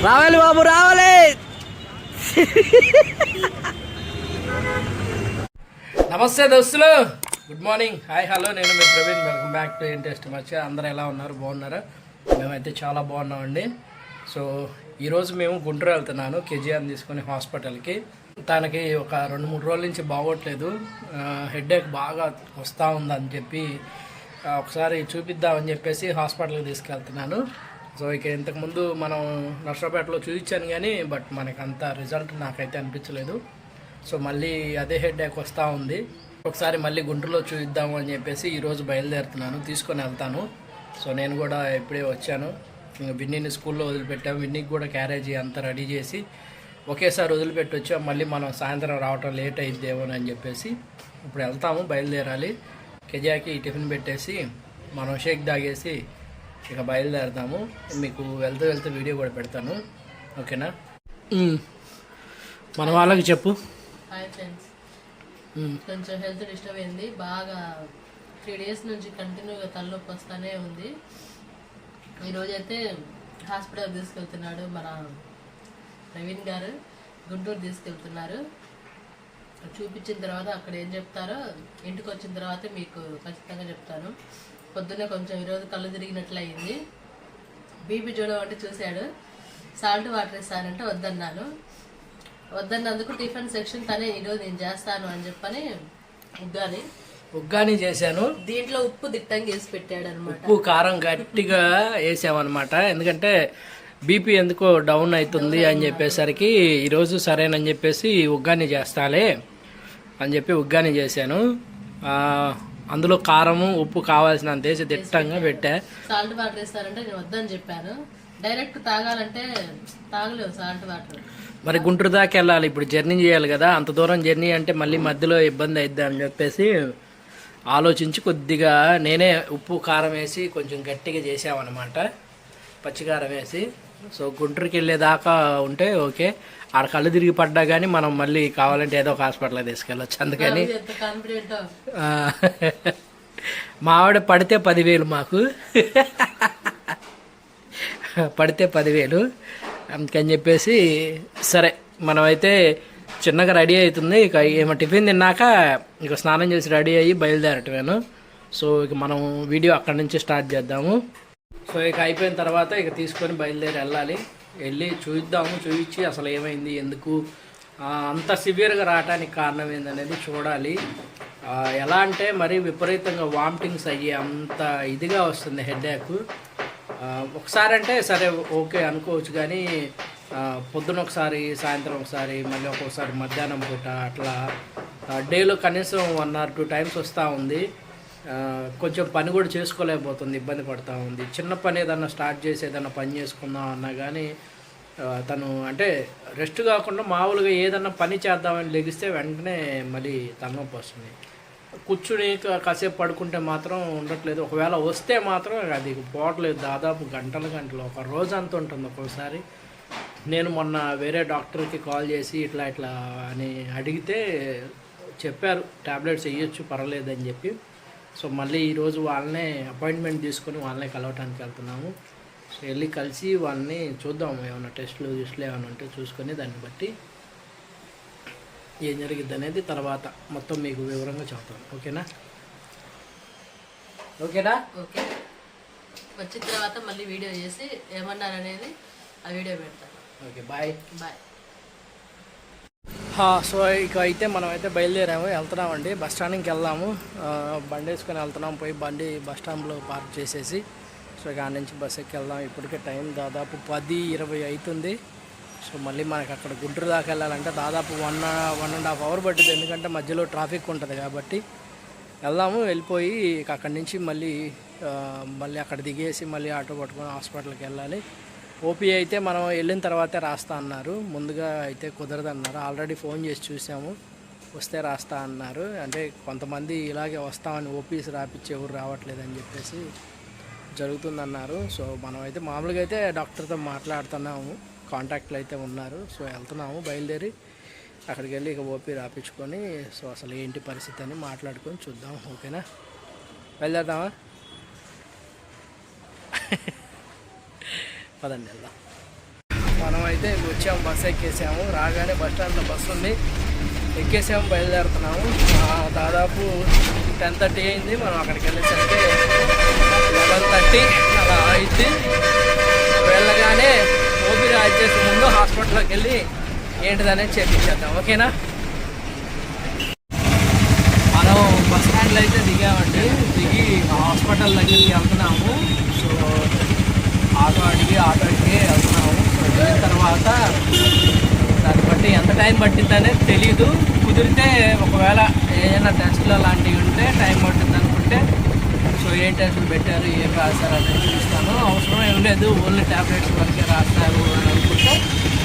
రావాలి బాబు రావాలి. నమస్తే దోస్తులు, గుడ్ మార్నింగ్, హాయ్ హలో. నేను మీ Praveen, welcome back to interest much. అందరూ ఎలా ఉన్నారు? బాగున్నారా? మేమైతే చాలా బాగున్నామండి. సో ఈరోజు మేము గుంటూరు వెళ్తున్నాను కేజీఆర్ని తీసుకొని హాస్పిటల్కి. తనకి ఒక 2-3 రోజుల నుంచి బాగోట్లేదు, హెడేక్ బాగా వస్తూ ఉందని చెప్పి ఒకసారి చూపిద్దామని చెప్పేసి హాస్పిటల్కి తీసుకెళ్తున్నాను. సో ఇక ఇంతకుముందు మనం నర్సరావుపేటలో చూపించాను కానీ బట్ మనకు అంత రిజల్ట్ నాకైతే అనిపించలేదు. సో మళ్ళీ అదే హెడేక్ వస్తూ ఉంది. ఒకసారి మళ్ళీ గుంటూరులో చూపిద్దాము అని చెప్పేసి ఈరోజు బయలుదేరుతున్నాను, తీసుకొని వెళ్తాను. సో నేను కూడా ఇప్పుడే వచ్చాను. విన్నీని స్కూల్లో వదిలిపెట్టాము. విన్నీకి కూడా క్యారేజీ అంతా రెడీ చేసి ఒకేసారి వదిలిపెట్టి వచ్చాము. మళ్ళీ మనం సాయంత్రం రావటం లేట్ అయిద్దేమో అని చెప్పేసి ఇప్పుడు వెళ్తాము, బయలుదేరాలి. కెజాకి టిఫిన్ పెట్టేసి మనం షేక్ తాగేసి ఇక బయలుదేరుతాము. మీకు వెళ్తూ వెళ్తూ వీడియో కూడా పెడతాను, ఓకేనా? మన వాళ్ళకి చెప్పు. హాయ్ ఫ్రెండ్స్, కొంచెం హెల్త్ డిస్టర్బ్ అయింది బాగా. 3 days నుంచి కంటిన్యూగా తలనొప్పి వస్తూనే ఉంది. ఈరోజైతే హాస్పిటల్ తీసుకెళ్తున్నాడు మన ప్రవీణ్ గారు, గుంటూరు తీసుకెళ్తున్నారు. చూపించిన తర్వాత అక్కడ ఏం చెప్తారో ఇంటికి వచ్చిన తర్వాత మీకు ఖచ్చితంగా చెప్తాను. పొద్దున్నే కొంచెం ఈరోజు కళ్ళు తిరిగినట్లు అయింది. బీపీ చూడడం అంటే చూశాడు. సాల్ట్ వాటర్ ఇస్తానంటే వద్దన్నాను. వద్దన్నందుకు టిఫిన్ సెక్షన్ తనే ఈరోజు నేను చేస్తాను అని చెప్పని ఉగ్గాని చేశాను. దీంట్లో ఉప్పు దిట్టంగా వేసి పెట్టాడు అనమాట. ఉప్పు కారం గట్టిగా వేసామన్నమాట. ఎందుకంటే బీపీ ఎందుకో డౌన్ అవుతుంది అని చెప్పేసరికి ఈరోజు సరేనని చెప్పేసి ఉగ్గాని చేస్తాలే అని చెప్పి ఉగ్గాని చేశాను. అందులో కారము ఉప్పు కావాల్సినంత వేసి దిట్టంగా పెట్టా. సాల్ట్ వాటర్ వేస్తారంటే నేను వద్దని చెప్పాను. డైరెక్ట్ తాగాలంటే తాగలేవు సాల్ట్ వాటర్. మరి గుంటూరు దాకా వెళ్ళాలి, ఇప్పుడు జర్నీ చేయాలి కదా. అంత దూరం జర్నీ అంటే మళ్ళీ మధ్యలో ఇబ్బంది అవుద్ది అని చెప్పేసి ఆలోచించి కొద్దిగా నేనే ఉప్పు కారం వేసి కొంచెం గట్టిగా చేసామన్నమాట, పచ్చికారం వేసి. సో గుంటూరుకి వెళ్ళేదాకా ఉంటే ఓకే. ఆడ కళ్ళు తిరిగి పడ్డా కానీ మనం మళ్ళీ కావాలంటే ఏదో ఒక హాస్పిటల్కి తీసుకెళ్ళచ్చు. అందుకని మా ఆవిడ పడితే 10,000 మాకు పడితే 10,000 అందుకని చెప్పేసి సరే మనమైతే చిన్నగా రెడీ అవుతుంది. ఇక ఏమో టిఫిన్ తిన్నాక ఇక స్నానం చేసి రెడీ అయ్యి బయలుదేరటమేను. సో ఇక మనం వీడియో అక్కడి నుంచి స్టార్ట్ చేద్దాము. సో ఇక అయిపోయిన తర్వాత ఇక తీసుకొని బయలుదేరి వెళ్ళాలి. వెళ్ళి చూద్దాము, చూపించి అసలు ఏమైంది, ఎందుకు అంత సివియర్గా రావడానికి కారణం ఏందనేది చూడాలి. ఎలా అంటే మరి విపరీతంగా వామిటింగ్స్ అయ్యి అంత ఇదిగా వస్తుంది హెడేక్. ఒకసారి అంటే సరే ఓకే అనుకోవచ్చు, కానీ పొద్దున ఒకసారి, సాయంత్రం ఒకసారి, మళ్ళీ ఒక్కొక్కసారి మధ్యాహ్నం పూట అట్లా డేలో కనీసం 1 or 2 times వస్తూ ఉంది. కొంచెం పని కూడా చేసుకోలేకపోతుంది, ఇబ్బంది పడుతూ ఉంది. చిన్న పని ఏదన్నా స్టార్ట్ చేసి ఏదన్నా పని చేసుకుందాం అన్నా కానీ తను అంటే రెస్ట్ కాకుండా మామూలుగా ఏదన్నా పని చేద్దామని లెగిస్తే వెంటనే మళ్ళీ తలనొప్పి వస్తుంది. కూర్చుని కాసేపు పడుకుంటే మాత్రం ఉండట్లేదు. ఒకవేళ వస్తే మాత్రం అది పోవట్లేదు, దాదాపు గంటలు ఒక రోజు అంత ఉంటుంది ఒక్కోసారి. నేను మొన్న వేరే డాక్టర్కి కాల్ చేసి ఇట్లా అని అడిగితే చెప్పారు ట్యాబ్లెట్స్ వేయచ్చు పర్వాలేదని చెప్పి. సో మళ్ళీ ఈరోజు వాళ్ళనే అపాయింట్మెంట్ తీసుకొని వాళ్ళనే కలవటానికి వెళ్తున్నాము. సో వెళ్ళి కలిసి వాళ్ళని చూద్దాం, ఏమైనా టెస్టులు ఏమైనా ఉంటే చూసుకొని దాన్ని బట్టి ఏం జరిగిద్ది అనేది తర్వాత మొత్తం మీకు వివరంగా చెప్తాను, ఓకేనా? ఓకే. వచ్చిన తర్వాత మళ్ళీ వీడియో చేసి ఏమన్నారనేది ఆ వీడియో పెడతాను. Okay, bye. సో ఇక అయితే మనం అయితే బయలుదేరాము, వెళ్తున్నామండి. బస్ స్టాండ్కి వెళ్దాము. బండి వేసుకొని వెళ్తున్నాం. పోయి బండి బస్ స్టాండ్లో పార్క్ చేసేసి సో ఇక ఆడ నుంచి బస్ ఎక్కి వెళ్దాం. ఇప్పటికే టైం దాదాపు 10:20 అవుతుంది. సో మళ్ళీ మనకి అక్కడ గుంటూరు దాకా వెళ్ళాలంటే దాదాపు 1.5 hour పడుతుంది, ఎందుకంటే మధ్యలో ట్రాఫిక్ ఉంటుంది కాబట్టి. వెళ్దాము. వెళ్ళిపోయి ఇక అక్కడి నుంచి మళ్ళీ అక్కడ దిగేసి మళ్ళీ ఆటో పట్టుకొని హాస్పిటల్కి వెళ్ళాలి. ఓపీ అయితే మనం వెళ్ళిన తర్వాతే రాస్తా అన్నారు, ముందుగా అయితే కుదరదు అన్నారు. ఆల్రెడీ ఫోన్ చేసి చూసాము, వస్తే రాస్తా అన్నారు. అంటే కొంతమంది ఇలాగే వస్తామని ఓపీస్ రాపిచ్చి ఎవరు రావట్లేదని చెప్పేసి జరుగుతుందన్నారు. సో మనం అయితే మామూలుగా అయితే డాక్టర్తో మాట్లాడుతున్నాము, కాంటాక్ట్లు అయితే ఉన్నారు. సో వెళ్తున్నాము, బయలుదేరి అక్కడికి వెళ్ళి ఇక ఓపీ రాపించుకొని సో అసలు ఏంటి పరిస్థితి అని మాట్లాడుకొని చూద్దాం, ఓకేనా? బయలుదేరదామా? పదండి వెళ్దాం. మనం అయితే వచ్చాము, బస్సు ఎక్కేసాము. రాగానే బస్ స్టాండ్లో బస్సు ఉంది, ఎక్కేసాము, బయలుదేరుతున్నాము. దాదాపు 10:30 అయింది. మనం అక్కడికి వెళ్ళేసరికి 11:30 అలా అయింది. వెళ్ళగానే ఓపీ రాసేసి ముందు హాస్పిటల్లోకి వెళ్ళి ఏంటిదనేది చేపించేద్దాం, ఓకేనా? మనం బస్ స్టాండ్లో అయితే దిగామండి. దిగి హాస్పిటల్ దగ్గరికి వెళ్తున్నాము. సో ఆటో అడిగి వెళ్తున్నాము. సో దిగిన తర్వాత దాన్ని బట్టి ఎంత టైం పట్టిందనేది తెలీదు. కుదిరితే ఒకవేళ ఏదైనా టెస్టులు అలాంటివి ఉంటే టైం పట్టింది అనుకుంటే సో ఏం టెస్టులు పెట్టారు, ఏం రాస్తారు అనేది చూస్తాను. అవసరం ఏం లేదు, ఓన్లీ ట్యాబ్లెట్స్ వరకే రాస్తారు అని అనుకుంటే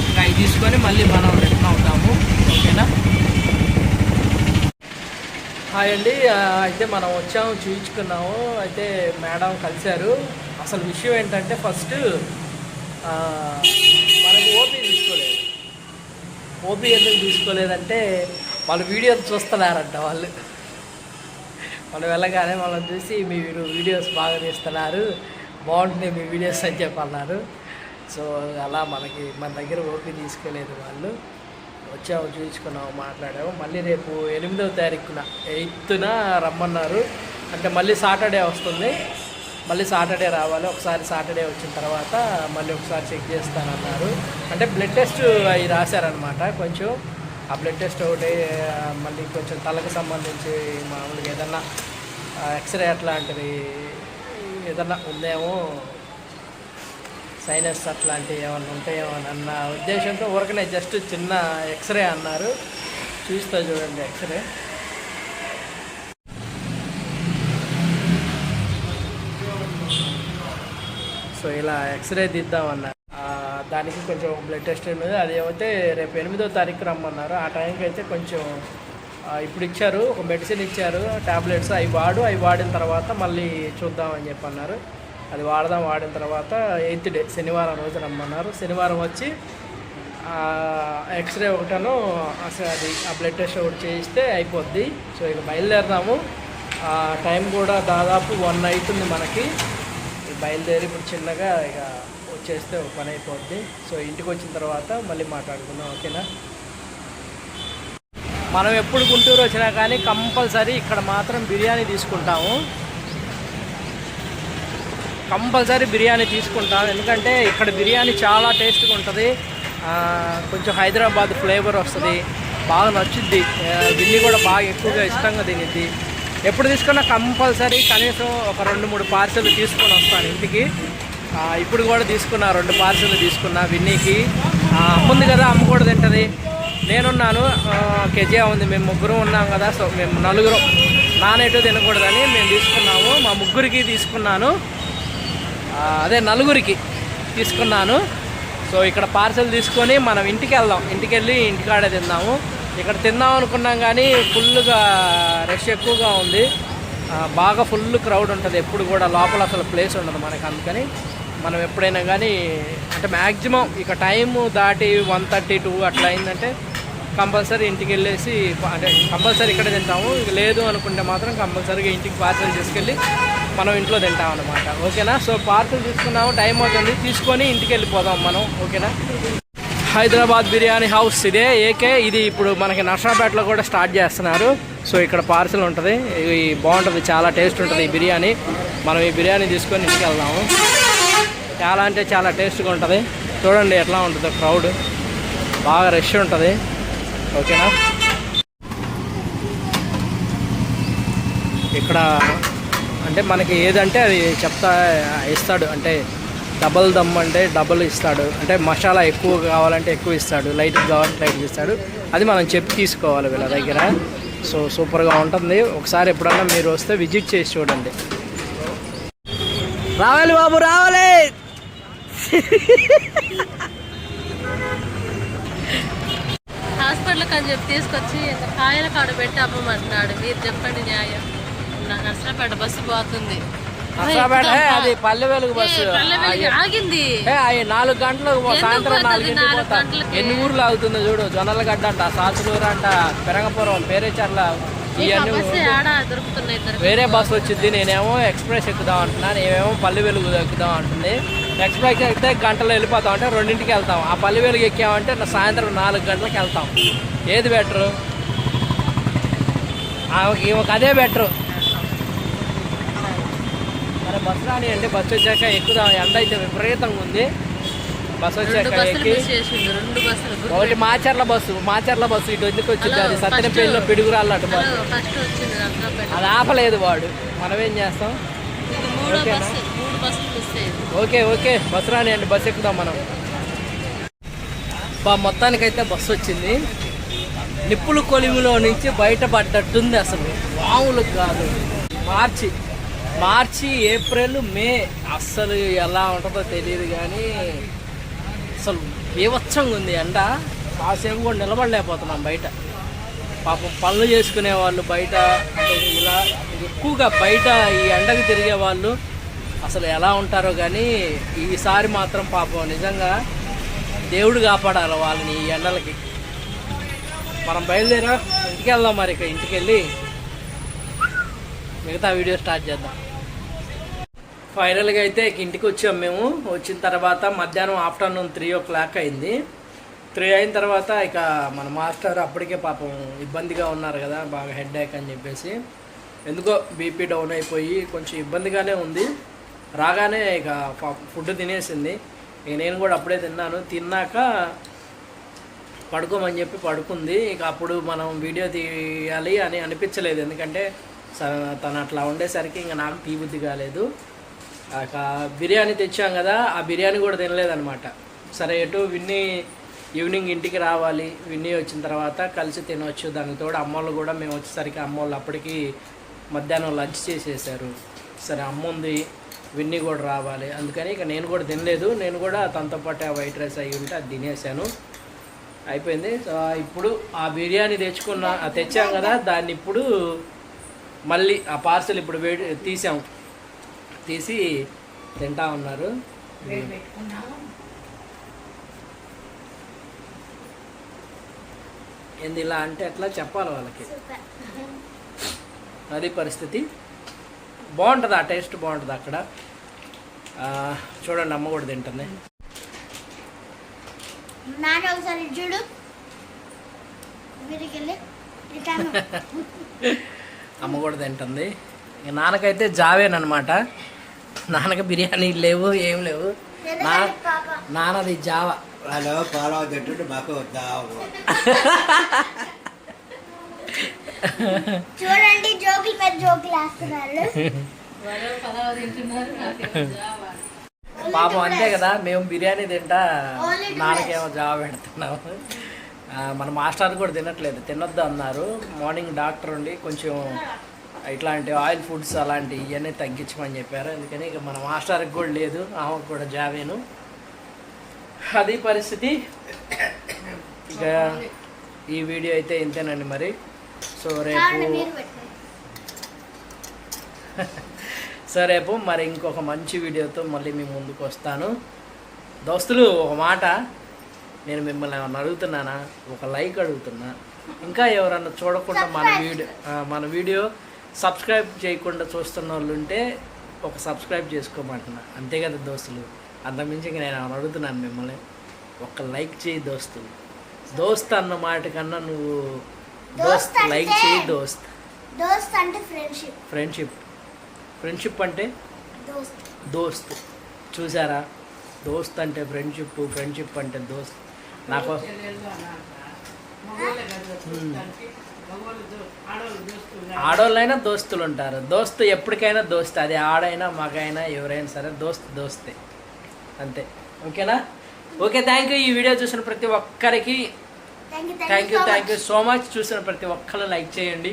ఇంకా అవి తీసుకొని మళ్ళీ మనం రిటర్న్ అవుతాము, ఓకేనా? హాయ్ అండి. అయితే మనం వచ్చాము, చూయించుకున్నాము. అయితే మేడం కలిశారు. అసలు విషయం ఏంటంటే ఫస్ట్ మనకు ఓపీ తీసుకోలేదు. ఓపీ ఎందుకు తీసుకోలేదంటే వాళ్ళు వీడియోలు చూస్తున్నారంట. వాళ్ళు వెళ్ళగానే వాళ్ళని చూసి మీరు వీడియోస్ బాగా తీస్తున్నారు, బాగుంటుంది మీ వీడియోస్ అని చెప్పన్నారు. సో అలా మన దగ్గర ఓపీ తీసుకోలేదు. వాళ్ళు వచ్చాము, చూపించుకున్నాము, మాట్లాడాము. మళ్ళీ రేపు 8వ తారీఖున 8న రమ్మన్నారు. అంటే మళ్ళీ సాటర్డే వస్తుంది. మళ్ళీ సాటర్డే రావాలి. ఒకసారి సాటర్డే వచ్చిన తర్వాత మళ్ళీ ఒకసారి చెక్ చేస్తానన్నారు. అంటే బ్లడ్ టెస్ట్ అవి రాశారనమాట. కొంచెం ఆ బ్లడ్ టెస్ట్ ఒకటి, మళ్ళీ కొంచెం తలకు సంబంధించి మామూలుగా ఏదన్నా ఎక్స్రే అట్లాంటిది ఏదన్నా ఉందేమో, సైనస్ అట్లాంటివి ఏమన్నా ఉంటాయేమో అన్న ఉద్దేశంతో ఊరకనే జస్ట్ చిన్న ఎక్స్రే అన్నారు. చూస్తా చూడండి ఎక్స్రే. సో ఇలా ఎక్స్రే తీద్దామన్నారు. దానికి కొంచెం బ్లడ్ టెస్ట్ ఉన్నది, అది ఏమైతే రేపు 8వ తారీఖు రమ్మన్నారు. ఆ టైంకి అయితే కొంచెం ఇప్పుడు ఇచ్చారు, ఒక మెడిసిన్ ఇచ్చారు, ట్యాబ్లెట్స్. అవి వాడిన తర్వాత మళ్ళీ చూద్దామని చెప్పి అన్నారు. అది వాడిన తర్వాత 8th డే శనివారం రోజు రమ్మన్నారు. శనివారం వచ్చి ఎక్స్రే ఒకటను అసలు అది ఆ బ్లడ్ టెస్ట్ ఒకటి చేయిస్తే అయిపోద్ది. సో ఇక బయలుదేరదాము. టైం కూడా దాదాపు 1 అవుతుంది మనకి. బయలుదేరి ఇప్పుడు చిన్నగా ఇక వచ్చేస్తే ఒక పని అయిపోద్ది. సో ఇంటికి వచ్చిన తర్వాత మళ్ళీ మాట్లాడుకుందాం, ఓకేనా? మనం ఎప్పుడు గుంటూరు వచ్చినా కానీ కంపల్సరీ ఇక్కడ మాత్రం బిర్యానీ తీసుకుంటాము. కంపల్సరీ బిర్యానీ తీసుకుంటాం. ఎందుకంటే ఇక్కడ బిర్యానీ చాలా టేస్ట్గా ఉంటుంది. కొంచెం హైదరాబాద్ ఫ్లేవర్ వస్తుంది, బాగా నచ్చుద్ది. విన్ని కూడా బాగా ఎక్కువగా ఇష్టంగా తినిద్ది. ఎప్పుడు తీసుకున్నా కంపల్సరీ కనీసం ఒక 2-3 పార్సెల్ తీసుకొని వస్తాను ఇంటికి. ఇప్పుడు కూడా తీసుకున్నా, 2 పార్సెల్ తీసుకున్నా విన్నీకి. అమ్ముంది కదా, అమ్మ కూడా తింటుంది. నేనున్నాను, కెజియా ఉంది, మేము ముగ్గురం ఉన్నాం కదా. సో మేము నలుగురం నానేటో తినకూడదని మేము తీసుకున్నాము. మా ముగ్గురికి తీసుకున్నాను, అదే నలుగురికి తీసుకున్నాను. సో ఇక్కడ పార్సెల్ తీసుకొని మనం ఇంటికి వెళ్దాం. ఇంటికి వెళ్ళి ఇంటికాడే తిందాము. ఇక్కడ తిందాం అనుకున్నాం కానీ ఫుల్గా రష్ ఎక్కువగా ఉంది. బాగా ఫుల్ క్రౌడ్ ఉంటుంది ఎప్పుడు కూడా. లోపల అసలు ప్లేస్ ఉండదు మనకి. అందుకని మనం ఎప్పుడైనా కానీ అంటే మ్యాక్సిమం ఇక టైము దాటి 1:32 అట్లా అయిందంటే కంపల్సరీ ఇంటికి వెళ్ళేసి అంటే కంపల్సరీ ఇక్కడ తింటాము. ఇక లేదు అనుకుంటే మాత్రం కంపల్సరీగా ఇంటికి పార్సెల్ తీసుకెళ్ళి మనం ఇంట్లో తింటాం అన్నమాట, ఓకేనా? సో పార్సెల్ తీసుకున్నాము, టైం అవుతుంది, తీసుకొని ఇంటికి వెళ్ళిపోదాం మనం, ఓకేనా? హైదరాబాద్ బిర్యానీ హౌస్ ఇదే ఏకే. ఇది ఇప్పుడు మనకి నర్సాపేటలో కూడా స్టార్ట్ చేస్తున్నారు. సో ఇక్కడ పార్సెల్ ఉంటుంది, ఇది బాగుంటుంది, చాలా టేస్ట్ ఉంటుంది ఈ బిర్యానీ. మనం ఈ బిర్యానీ తీసుకొని ఇంటికి వెళ్దాము. చాలా అంటే చాలా టేస్ట్గా ఉంటుంది. చూడండి ఎట్లా ఉంటుందో, క్రౌడ్ బాగా రష్ ఉంటుంది, ఓకేనా? ఇక్కడ అంటే మనకి ఏదంటే అది ఇస్తాడు. అంటే డబల్ దమ్ అంటే డబల్ ఇస్తాడు. అంటే మసాలా ఎక్కువ కావాలంటే ఎక్కువ ఇస్తాడు, లైట్గా కావాలంటే లైట్గా ఇస్తాడు. అది మనం చెప్పి తీసుకోవాలి వీళ్ళ దగ్గర. సో సూపర్గా ఉంటుంది. ఒకసారి ఎప్పుడన్నా మీరు వస్తే విజిట్ చేసి చూడండి. రావాలి బాబు, రావాలి. హాస్పిటల్కి అని చెప్పి తీసుకొచ్చి కాయల కాడ పెట్టి అమ్మమంటున్నాడు. మీరు చెప్పండి న్యాయం. నర్సరాపేట బస్సు పోతుంది. అది పల్లె వెలుగు బస్సు ఆగింది. 4 గంటలకు, సాయంత్రం 4 ఎన్ని ఊర్లు ఆగుతుందో చూడు. జొన్నలగడ్డ అంట, సాతులూరు అంట, పెరంగపురం, పేరేచర్ల, వేరే బస్సు వచ్చింది, నేనేమో ఎక్స్ప్రెస్ ఎక్కుదాం అంటున్నా, నేనేమో పల్లి వెలుగు ఎక్కుదాం అంటుంది. ఎక్స్ప్రెస్ ఎక్కితే గంటలో వెళ్ళిపోతాం అంటే 2ంటికి వెళ్తాం. ఆ పల్లి వెలుగు ఎక్కామంటే సాయంత్రం 4 గంటలకు వెళ్తాం. ఏది బెటరు? ఈమెకు అదే బెటరు. మరి బస్సు రాని అంటే బస్సు వచ్చాక ఎక్కుదాం. ఎండ అయితే విపరీతంగా ఉంది. బస్సు వచ్చాక ఎక్కి ఒకటి మాచర్ల బస్సు ఇటు ఎందుకు వచ్చింది, అది సత్తెనపల్లిలో పిడుగురాళ్ళు అటు బస్సు, అది ఆపలేదు వాడు. మనం ఏం చేస్తాం? ఓకే బస్సు రాని అండి, బస్సు ఎక్కుదాం మనం. మొత్తానికైతే బస్సు వచ్చింది. నిప్పుల కొలిమిలో నుంచి బయటపడ్డట్టుంది. అసలు మామూలు కాదు. మార్చి ఏప్రిల్ మే అస్సలు ఎలా ఉంటుందో తెలియదు, కానీ అసలు బీభత్సంగా ఉంది ఎండ. కాసేపు కూడా నిలబడలేకపోతున్నాం బయట. పాపం పనులు చేసుకునే వాళ్ళు బయట, అంటే ఇలా ఎక్కువగా బయట ఈ ఎండకు తిరిగే వాళ్ళు అసలు ఎలా ఉంటారో. కానీ ఈసారి మాత్రం పాపం నిజంగా దేవుడు కాపాడాలి వాళ్ళని ఈ ఎండలకి. మనం బయలుదేరా ఇంటికి వెళ్దాం. మరి ఇక ఇంటికి వెళ్ళి మిగతా వీడియో స్టార్ట్ చేద్దాం. ఫైనల్గా అయితే ఇంటికి వచ్చాం మేము. వచ్చిన తర్వాత మధ్యాహ్నం ఆఫ్టర్నూన్ 3 o'clock అయింది. 3 అయిన తర్వాత ఇక మన మాస్టర్ అప్పటికే పాపం ఇబ్బందిగా ఉన్నారు కదా, బాగా హెడేక్ అని చెప్పేసి, ఎందుకో బీపీ డౌన్ అయిపోయి కొంచెం ఇబ్బందిగానే ఉంది. రాగానే ఇక ఫుడ్ తినేసింది. ఇక నేను కూడా అప్పుడే తిన్నాక పడుకోమని చెప్పి పడుకుంది. ఇక అప్పుడు మనం వీడియో తీయాలి అని అనిపించలేదు, ఎందుకంటే తను అట్లా ఉండేసరికి ఇంకా నాకు టీ బుద్ధి కాలేదు. ఇక బిర్యానీ తెచ్చాం కదా, ఆ బిర్యానీ కూడా తినలేదనమాట. సరే ఎటు విన్నీ ఈవినింగ్ ఇంటికి రావాలి, విన్నీ వచ్చిన తర్వాత కలిసి తినవచ్చు. దానికి తోడు అమ్మోళ్ళు కూడా మేము వచ్చేసరికి అమ్మోళ్ళు అప్పటికి మధ్యాహ్నం లంచ్ చేసేసారు. సరే అమ్మ ఉంది, విన్నీ కూడా రావాలి, అందుకని ఇక నేను కూడా తినలేదు. నేను కూడా తనతో పాటు ఆ వైట్ రైస్ అయ్యి ఉంటే అది తినేసాను, అయిపోయింది. ఇప్పుడు ఆ బిర్యానీ తెచ్చాం కదా, దాన్ని ఇప్పుడు మళ్ళీ ఆ పార్సల్ ఇప్పుడు తీసి తింటా ఉన్నారు. ఏంది ఇలా అంటే ఎట్లా చెప్పాలి వాళ్ళకి, అది పరిస్థితి. బాగుంటుంది, ఆ టేస్ట్ బాగుంటుంది అక్కడ. చూడండి అమ్మ కూడా తింటుంది. అమ్మ కూడా తింటుంది. ఇక నాన్నకైతే జావేనమాట. నాన్నకి బిర్యానీ లేవు, ఏం లేవు. నాన్నది జావా. చూడండి జోకులు మీద జోకులు వేస్తున్నారు. పాపం అంతే కదా, మేము బిర్యానీ తింటా నాన్నకేమో జావా పెడుతున్నాము. మన మాస్టర్ కూడా తినొద్దు అన్నారు. మార్నింగ్ డాక్టర్ ఉండి కొంచెం ఇట్లాంటి ఆయిల్ ఫుడ్స్ అలాంటివి ఇవన్నీ తగ్గించమని చెప్పారు. అందుకని ఇక మన మాస్టర్కి కూడా లేదు, ఆమెకు కూడా జావేను. అది పరిస్థితి. ఇక ఈ వీడియో అయితే ఇంతేనండి మరి. సో రేపు మరి ఇంకొక మంచి వీడియోతో మళ్ళీ మీ ముందుకు వస్తాను. దోస్తులు, ఒక మాట నేను మిమ్మల్ని ఏమన్నా అడుగుతున్నానా? ఒక లైక్ అడుగుతున్నా. ఇంకా ఎవరన్నా చూడకుండా మన వీడియో సబ్స్క్రైబ్ చేయకుండా చూస్తున్న వాళ్ళు ఉంటే ఒక సబ్స్క్రైబ్ చేసుకోమంటున్నా, అంతే కదా దోస్తులు. అంతకుమించి ఇంక నేను ఏమన్నా అడుగుతున్నాను మిమ్మల్ని, ఒక లైక్ చేయి దోస్తులు. దోస్త్ అన్న మాట కన్నా నువ్వు లైక్ చేయి దోస్త్. అంటే ఫ్రెండ్షిప్ అంటే దోస్త్. చూసారా, దోస్త్ అంటే ఫ్రెండ్షిప్ అంటే దోస్త్. నాకు ఆడోళ్ళైనా దోస్తులు ఉంటారు. దోస్తు ఎప్పటికైనా దోస్తు, అది ఆడైనా మగైనా ఎవరైనా సరే దోస్తే, అంతే. ఓకేనా? Okay, thank you. ఈ వీడియో చూసిన ప్రతి ఒక్కరికి థ్యాంక్ యూ సో మచ్. చూసిన ప్రతి ఒక్కరు లైక్ చేయండి.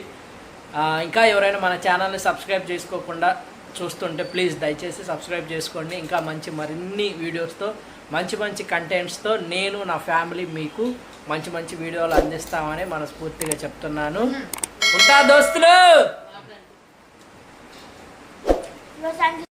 ఇంకా ఎవరైనా మన ఛానల్ని సబ్స్క్రైబ్ చేసుకోకుండా చూస్తుంటే ప్లీజ్ దయచేసి సబ్స్క్రైబ్ చేసుకోండి. ఇంకా మరిన్ని వీడియోస్తో మంచి కంటెంట్స్తో నేను నా ఫ్యామిలీ మీకు మంచి వీడియోలు అందిస్తామని మనస్ఫూర్తిగా చెప్తున్నాను. ఉంటా దోస్తులు.